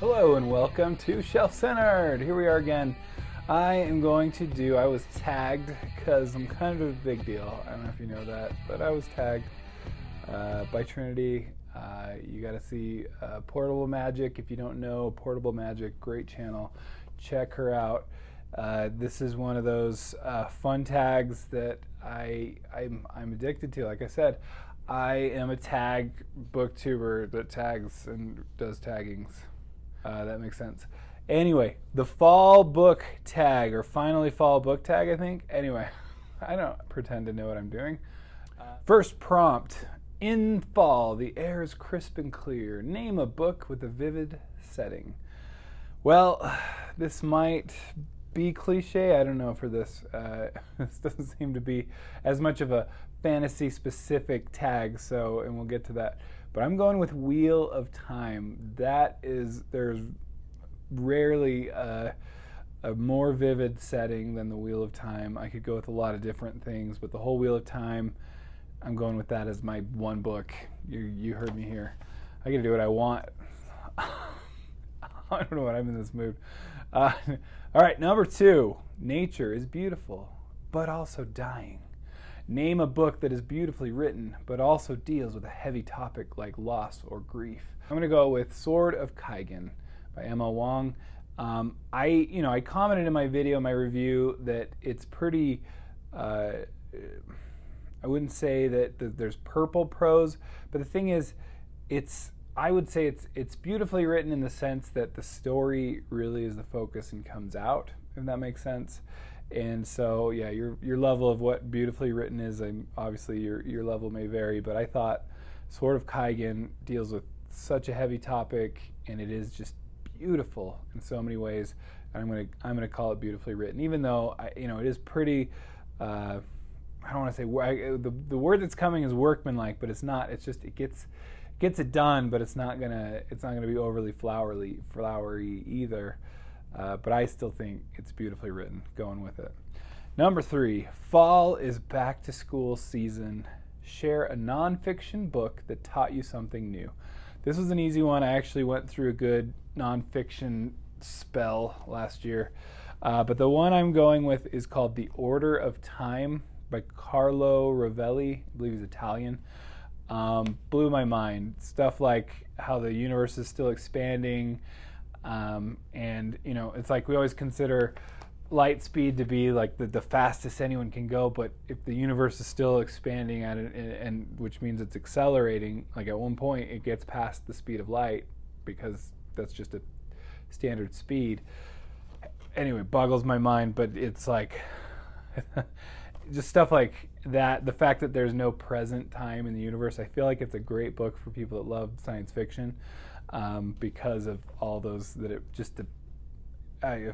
Hello and welcome to Shelf Centered. Here we are again. I was tagged because I'm kind of a big deal. I don't know if you know that, but I was tagged by Trinity. You got to see Portable Magic. If you don't know Portable Magic, great channel. Check her out. This is one of those fun tags that I'm addicted to. Like I said, I am a tag booktuber that tags and does taggings. That makes sense. Anyway, the fall book tag, or finally fall book tag, I think. Anyway, I don't pretend to know what I'm doing. First prompt. In fall, the air is crisp and clear. Name a book with a vivid setting. Well, this might be cliche. I don't know for this. This doesn't seem to be as much of a fantasy-specific tag, and we'll get to that. But I'm going with Wheel of Time. There's rarely a more vivid setting than the Wheel of Time. I could go with a lot of different things, but the whole Wheel of Time, I'm going with that as my one book. You heard me here. I get to do what I want. I don't know what I'm in this mood. All right, number 2. Nature is beautiful, but also dying. Name a book that is beautifully written, but also deals with a heavy topic like loss or grief. I'm going to go with Sword of Kaigen by Emma Wong. I commented in my video, my review, that it's pretty. I wouldn't say that there's purple prose, but the thing is, I would say it's beautifully written in the sense that the story really is the focus and comes out, if that makes sense. And so, yeah, your level of what beautifully written is, obviously your level may vary, but I thought Sword of Kaigen deals with such a heavy topic, and it is just beautiful in so many ways. I'm gonna call it beautifully written, even though it is pretty. I don't want to say the word that's coming is workmanlike, but it's not. It's just it gets it done, but it's not gonna be overly flowery either. But I still think it's beautifully written. Going with it. Number 3, fall is back to school season. Share a nonfiction book that taught you something new. This was an easy one. I actually went through a good nonfiction spell last year. But the one I'm going with is called The Order of Time by Carlo Rovelli. I believe he's Italian. Blew my mind. Stuff like how the universe is still expanding. And it's like we always consider light speed to be like the fastest anyone can go, but if the universe is still expanding at it, and which means it's accelerating, like at one point it gets past the speed of light because that's just a standard speed. Anyway, boggles my mind, but it's like just stuff like that. The fact that there's no present time in the universe, I feel like it's a great book for people that love science fiction. Because of all those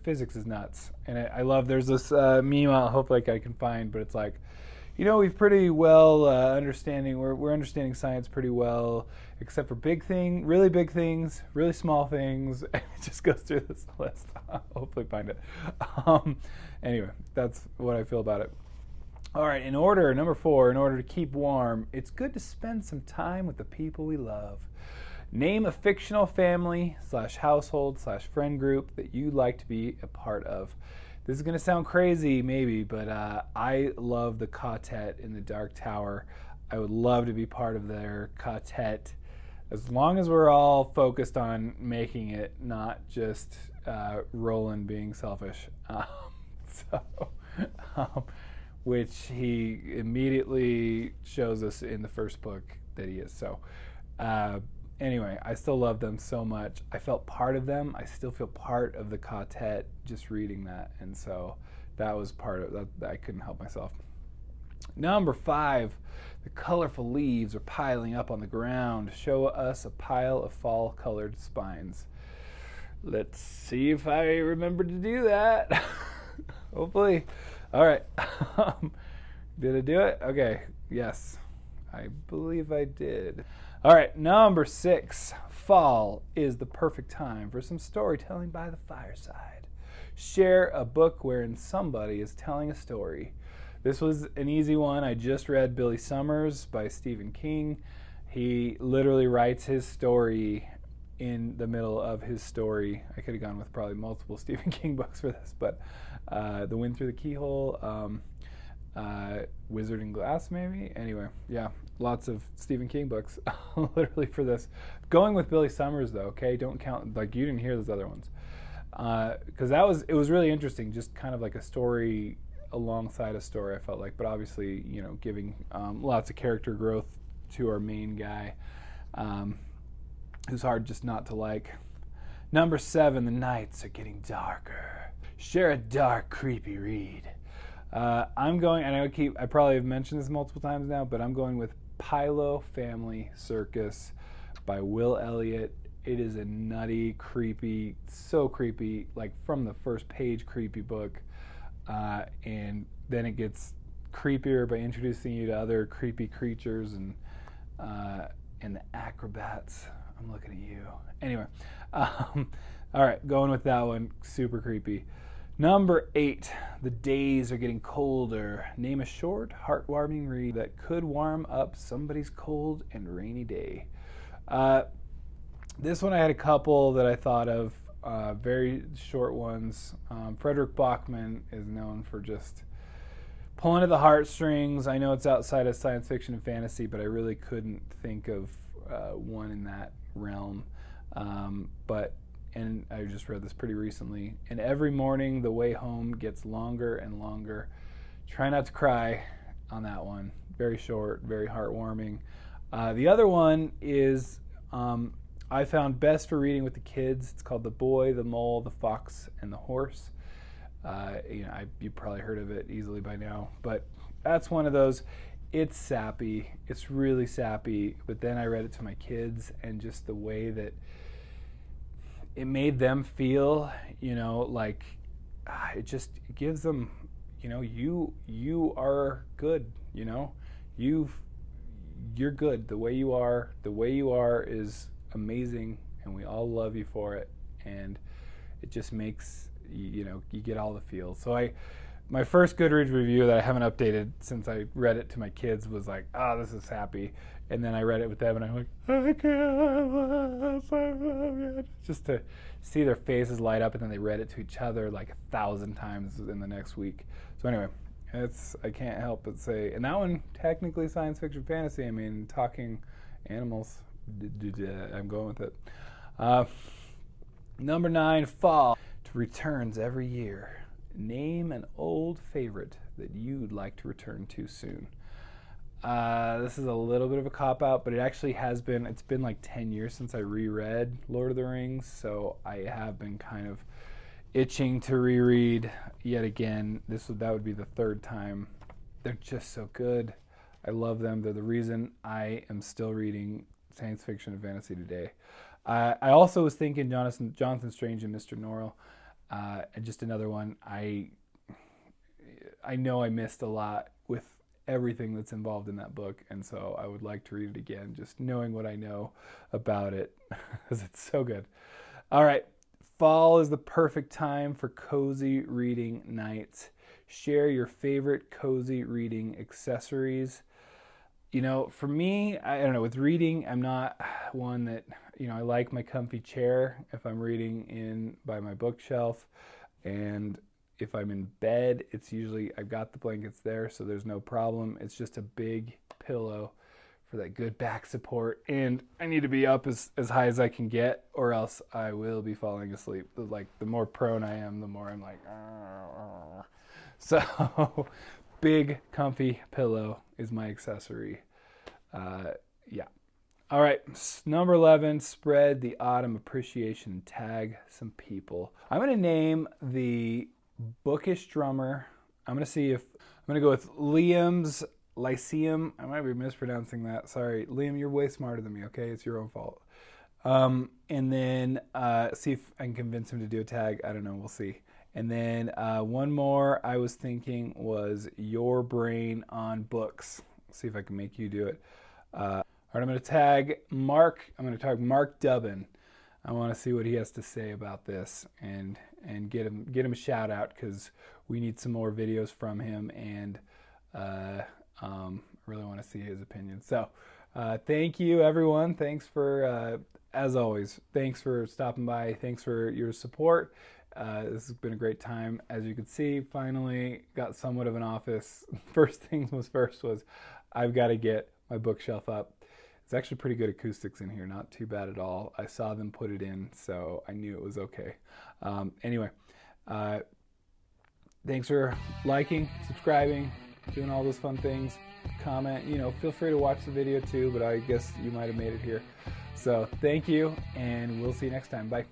physics is nuts, and I love. There's this meme I hope I can find, but it's like, we've pretty well understanding. We're understanding science pretty well, except for really big things, really small things. And it just goes through this list. I'll hopefully find it. Anyway, that's what I feel about it. All right, number 4. In order to keep warm, it's good to spend some time with the people we love. Name a fictional family / household / friend group that you'd like to be a part of. This is going to sound crazy, maybe, but I love the quartet in the Dark Tower. I would love to be part of their quartet, as long as we're all focused on making it, not just Roland being selfish. Which he immediately shows us in the first book that he is. So. Anyway, I still love them so much. I felt part of them. I still feel part of the quartet just reading that. And so that was part of that. I couldn't help myself. Number 5, the colorful leaves are piling up on the ground. Show us a pile of fall-colored spines. Let's see if I remember to do that. Hopefully. All right. Did I do it? Okay. Yes. I believe I did. All right, number 6. Fall is the perfect time for some storytelling by the fireside. Share a book wherein somebody is telling a story. This was an easy one. I just read Billy Summers by Stephen King. He literally writes his story in the middle of his story. I could have gone with probably multiple Stephen King books for this, but The Wind Through the Keyhole, Wizard and Glass, maybe. Anyway, yeah, lots of Stephen King books, literally for this. Going with Billy Summers though, okay? Don't count, like, you didn't hear those other ones, because it was really interesting, just kind of like a story alongside a story, I felt like, but obviously, you know, giving lots of character growth to our main guy, who's hard just not to like. Number 7, the nights are getting darker. Share a dark, creepy read. I'm going, and I probably have mentioned this multiple times now, but I'm going with Pilo Family Circus by Will Elliott. It is a nutty, creepy, so creepy, like from the first page creepy book, and then it gets creepier by introducing you to other creepy creatures and the acrobats. I'm looking at you. Anyway, all right, going with that one, super creepy. Number 8, the days are getting colder. Name a short, heartwarming read that could warm up somebody's cold and rainy day. This one I had a couple that I thought of, very short ones. Frederick Bachman is known for just pulling at the heartstrings. I know it's outside of science fiction and fantasy, but I really couldn't think of one in that realm. And I just read this pretty recently. And every morning the way home gets longer and longer. Try not to cry on that one. Very short, very heartwarming. The other one is I found best for reading with the kids. It's called The Boy, the Mole, the Fox, and the Horse. You probably heard of it easily by now, but that's one of those. It's sappy. It's really sappy. But then I read it to my kids, and just the way that it made them feel, like it just gives them, you are good, you're good. The way you are is amazing, and we all love you for it. And it just makes, you get all the feels. So my first Goodreads review that I haven't updated since I read it to my kids was like, this is happy. And then I read it with them, and I'm like, I can't, just to see their faces light up. And then they read it to each other like 1,000 times in the next week. So anyway, I can't help but say, and that one technically science fiction fantasy. I mean, talking animals. I'm going with it. Number 9, fall. It returns every year. Name an old favorite that you'd like to return to soon. This is a little bit of a cop-out, but it actually has been, it's been like 10 years since I reread Lord of the Rings, so I have been kind of itching to reread yet again. That would be the 3rd time. They're just so good. I love them. They're the reason I am still reading science fiction and fantasy today. I also was thinking Jonathan Strange and Mr. Norrell, and just another one. I know I missed a lot with everything that's involved in that book, and so I would like to read it again, just knowing what I know about it, because it's so good. All right, fall is the perfect time for cozy reading nights. Share your favorite cozy reading accessories. For me, I don't know, with reading, I'm not one that, I like my comfy chair if I'm reading in by my bookshelf, and if I'm in bed, it's usually, I've got the blankets there, so there's no problem. It's just a big pillow for that good back support, and I need to be up as high as I can get, or else I will be falling asleep. Like, the more prone I am, the more I'm like, argh. So big comfy pillow is my accessory. Yeah. All right, number 11, spread the autumn appreciation and tag some people. I'm going to name the bookish drummer. I'm going to go with Liam's Lyceum. I might be mispronouncing that. Sorry. Liam, you're way smarter than me, okay? It's your own fault. And then see if I can convince him to do a tag. I don't know. We'll see. And then one more I was thinking was Your Brain on Books. See if I can make you do it. All right, I'm going to tag Mark. I'm going to tag Mark Dubbin. I want to see what he has to say about this and get him a shout out, because we need some more videos from him, and really want to see his opinion. So Thank you, everyone. Thanks for, as always, thanks for stopping by. Thanks for your support. This has been a great time. As you can see, finally got somewhat of an office. First things was first was I've got to get my bookshelf up. It's actually pretty good acoustics in here, not too bad at all. I saw them put it in, so I knew it was okay. Anyway, thanks for liking, subscribing, doing all those fun things. Comment, feel free to watch the video too, but I guess you might have made it here. So thank you, and we'll see you next time. Bye.